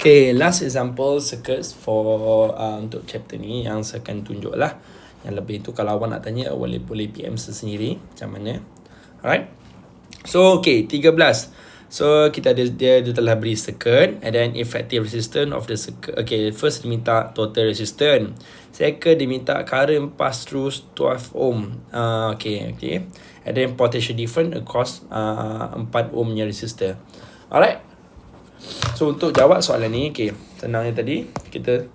Okay, last example circuits for untuk chapter ni yang saya akan tunjuk lah. Yang lebih tu kalau awak nak tanya boleh PM sendiri macam mana. Alright. So okay, 13. So kita ada dia telah beri circuit and then effective resistance of the circuit. Okay, first diminta total resistance. Second diminta current pass through 12 ohm. Okay. And then potential difference across 4 ohm nya resistor. Alright. So untuk jawab soalan ni, okay, senangnya tadi kita,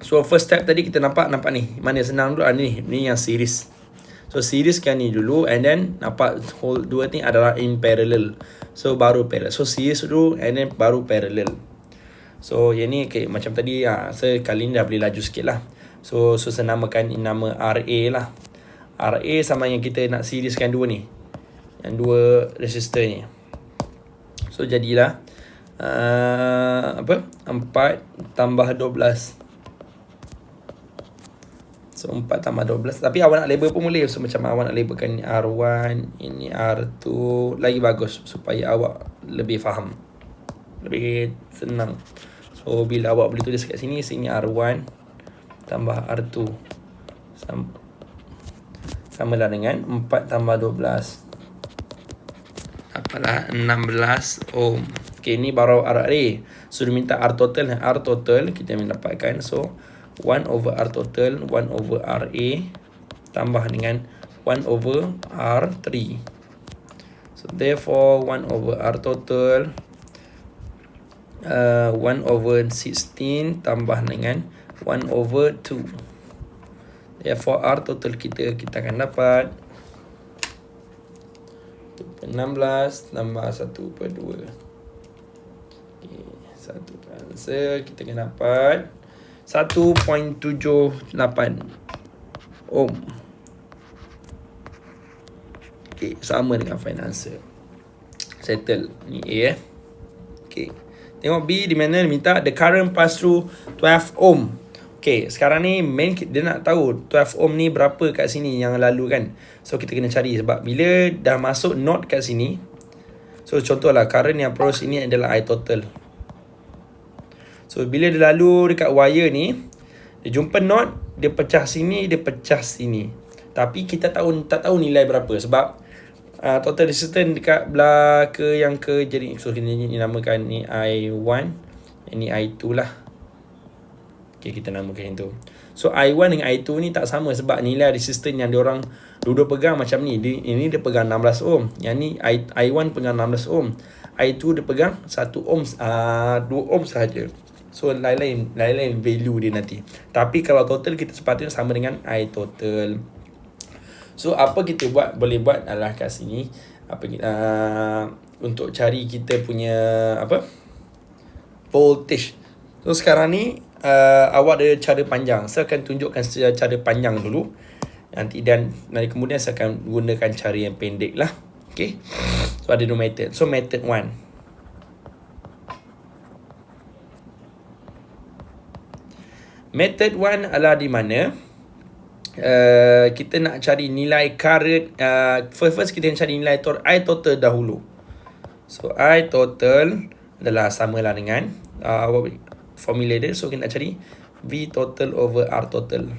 so first step tadi kita nampak ni. Mana senang dulu ni yang series. So series kan ni dulu and then nampak whole dua ni adalah in parallel. So baru parallel. So series dulu and then baru parallel. So yang ni okay, macam tadi saya kali ni dah boleh laju sikit lah. So saya namakan nama RA lah. RA sama yang kita nak serieskan dua ni. Yang dua resistor ni. So jadilah 4 tambah 12. So 4 tambah 12. Tapi awak nak label pun boleh. So macam awak nak labelkan ni R1, ini R2. Lagi bagus supaya awak lebih faham, lebih senang. So bila awak boleh tulis kat sini, sini R1 tambah R2 sama lah dengan 4 tambah 12. Apalah 16 ohm. Okay, ni baru RA. So dia minta R total. R total kita mendapatkan. So 1 over R total 1 over RA tambah dengan 1 over R3. So therefore 1 over R total 1 over 16 tambah dengan 1 over 2. Therefore R total kita akan dapat 16 tambah 1/2. Okay, satu answer kita akan dapat 1.78 ohm. Okay, sama dengan final answer. Settle. Ni A Okay. Tengok B di mana dia minta the current pass through 12 ohm. Okay, sekarang ni main dia nak tahu 12 ohm ni berapa kat sini yang lalu kan. So kita kena cari sebab bila dah masuk node kat sini. So contohlah current yang approach ini adalah I total. So bila dia lalu dekat wire ni, dia jumpa node, dia pecah sini, dia pecah sini. Tapi kita tak tahu nilai berapa sebab total resistance dekat belah ke yang ke, jadi so ini namakan ni I1, ini I2 lah. Okay, kita namakan itu. So I1 dengan I2 ni tak sama sebab nilai resistance yang diorang dua pegang macam ni. Ini dia pegang 16 ohm. Yang ni I1 pegang 16 ohm. I2 dia pegang 1 ohm, 2 ohm sahaja. So lain-lain value dia nanti. Tapi kalau total kita sepatutnya sama dengan I total. So apa kita boleh buat adalah kat sini untuk cari kita punya voltage. So sekarang ni awak ada cara panjang. Saya akan tunjukkan cara panjang dulu. Nanti kemudian saya akan gunakan cara yang pendek lah. Okay. So ada dua method. So method 1. Method 1 adalah di mana kita nak cari nilai current. First kita nak cari nilai I total dahulu. So I total adalah samalah dengan formula dia. So kita nak cari V total over R total.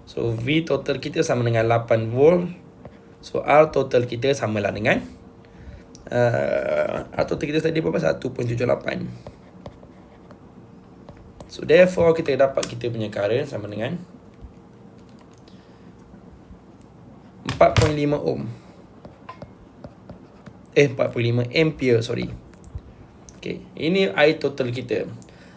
So V total kita sama dengan 8 volt. So R total kita samalah dengan R total kita tadi berapa? 1.78. So therefore kita dapat kita punya current sama dengan 4.5 ohm. 4.5 ampere, sorry. Okay, ini I total kita.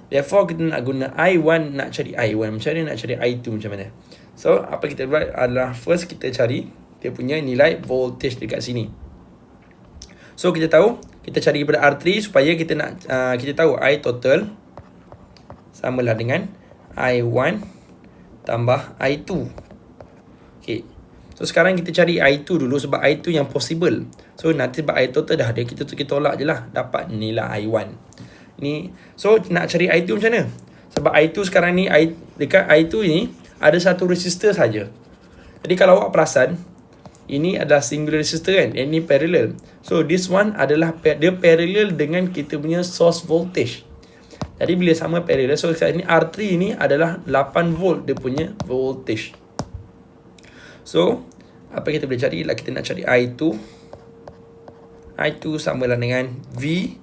Therefore kita nak guna I1, nak cari I1. Macam mana nak cari I2 macam mana? So apa kita buat adalah first kita cari dia punya nilai voltage dekat sini. So kita tahu, kita cari daripada R3 supaya kita nak kita tahu I total samalah dengan I1 tambah I2. Okay. So sekarang kita cari I2 dulu sebab I2 yang possible. So nanti sebab I total dah ada, kita tolak je lah, dapat nilai I1. Ni, so nak cari I2 macam mana? Sebab I2 sekarang ni, dekat I2 ni ada satu resistor saja. Jadi kalau awak perasan, Ini adalah singular resistor kan, ini parallel. So this one adalah dia parallel dengan kita punya source voltage. Jadi bila sama parallel, so saat ini R3 ni adalah 8 volt dia punya voltage. So apa kita boleh cari? Kita nak cari I2. I2 samalah dengan V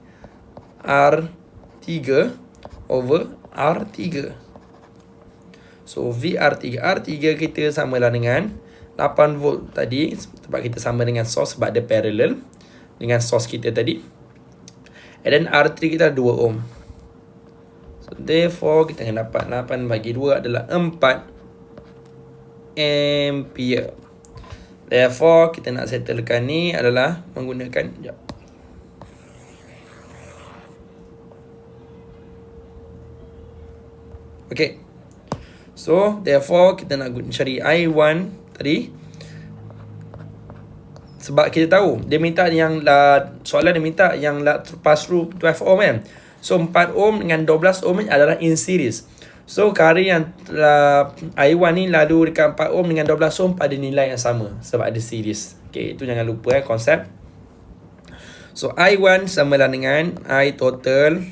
R3 over R3. So VR3, R3 kita samalah dengan 8 volt tadi, sebab kita sama dengan source sebab dia parallel dengan source kita tadi. And then R3 kita 2 ohm. So therefore kita akan dapat 8 bagi 2 adalah 4 ampere. Therefore kita nak settlekan ni adalah menggunakan okay. So therefore kita nak cari I1 tadi. Sebab kita tahu dia minta yang soalan dia minta yang pass through 12 ohm kan. So 4 ohm dengan 12 ohm adalah in series. So current yang I1 ni lalu dekat 4 ohm dengan 12 ohm pada nilai yang sama sebab ada series. Okay, itu jangan lupa konsep. So I1 samalah dengan I total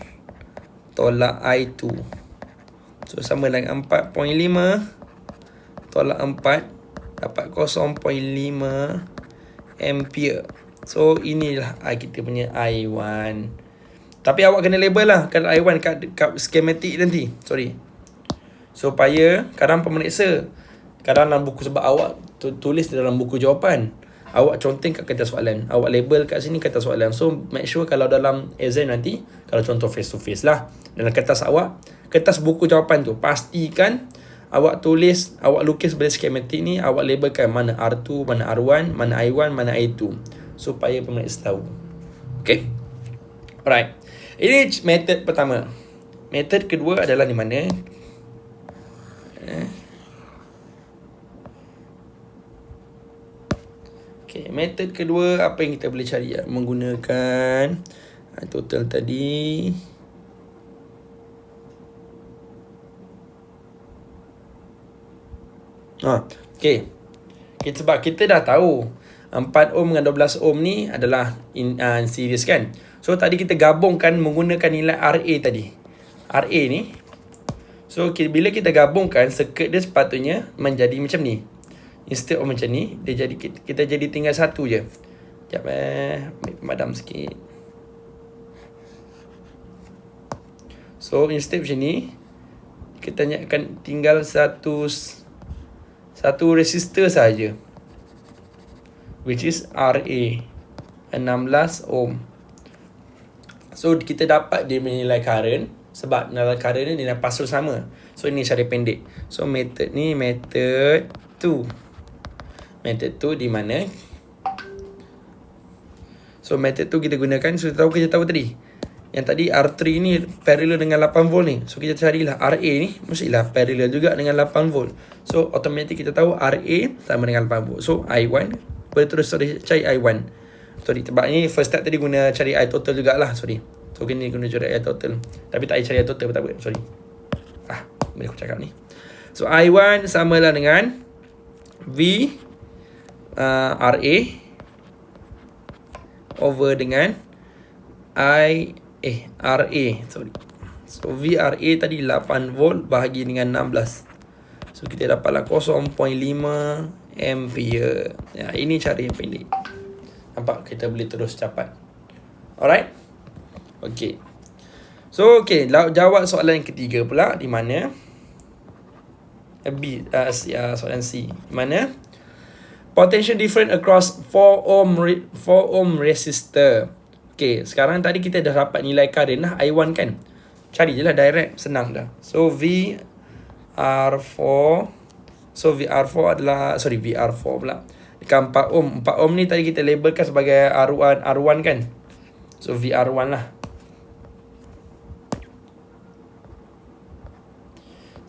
tolak I2. So sama dengan 4.5 tolak 4 dapat 0.5 ampere. So inilah kita punya I1. Tapi awak kena label lah kan I1 kat schematic nanti. Sorry. Supaya kadang pemeriksa, kadang dalam buku sebab awak tulis dalam buku jawapan, awak conteng kat kertas soalan, awak label kat sini kertas soalan. So make sure kalau dalam exam nanti, kalau contoh face to face lah, dalam kertas awak, kertas buku jawapan tu, pastikan awak tulis, awak lukis balik skematik ni, awak labelkan mana R2, mana R1, mana I1, mana I2, supaya pemeriksa tahu. Okay. Alright. Ini method pertama. Method kedua adalah di mana? Okay, method kedua apa yang kita boleh cari ya? Menggunakan total tadi. Okay. Sebab kita dah tahu 4 ohm dengan 12 ohm ni adalah in series kan. So tadi kita gabungkan menggunakan nilai RA tadi. RA ni. So bila kita gabungkan, circuit dia sepatutnya menjadi macam ni. Instead of macam ni, dia jadi kita jadi tinggal satu je. Sekejap padam sikit. So instead macam ni, kita akan tinggal satu resistor saja, which is RA 16 ohm. So kita dapat dia menilai current sebab nilai current ni nilai pass through sama. So ini cara pendek. So method ni method 2. Method 2 di mana? So method 2 kita gunakan, so kita tahu tadi. Yang tadi R3 ni parallel dengan 8 volt ni. So kita carilah RA ni mestilah parallel juga dengan 8 volt. So automatic kita tahu RA sama dengan 8 volt. So I1 boleh terus cari I1. Sorry, sebab ni first step tadi guna cari I total jugalah. Sorry. So kini guna cari I total. Tapi tak cari I total tak apa. Sorry. Boleh aku cakap ni. So I1 samalah dengan V RA over dengan RA. Sorry. So VRA tadi 8 volt bahagi dengan 16. So kita dapatlah 0.5 ampere. Ya, ini cara yang pendek. Nampak kita boleh terus capai. Alright. Okay. So okay, jawab soalan yang ketiga pula di mana soalan C. Di mana potential difference across 4 ohm resistor. Okay, sekarang tadi kita dah dapat nilai current lah I1 kan. Cari je lah direct, senang dah. So VR4. So VR4 adalah VR4 pula. Dekat 4 ohm. 4 ohm ni tadi kita labelkan sebagai R1 kan. So VR1 lah.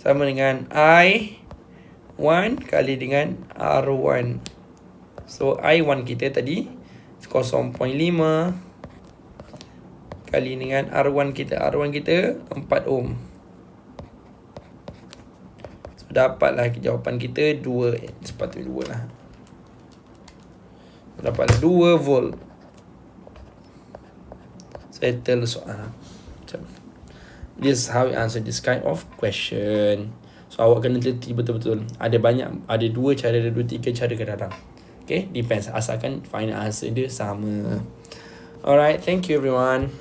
Sama dengan I1 kali dengan R1. So I1 kita tadi 0.5 kali dengan R1 kita. R1 kita 4 ohm. So dapatlah jawapan kita 2. Sepatutnya 2 lah. dapat 2 volt. Settle soalan. Macam this is how you answer this kind of question. So awak kena teliti betul-betul. Ada 2 cara, ada 3 cara ke dalam. Okay, depends. Asalkan final answer dia sama. Alright, thank you everyone.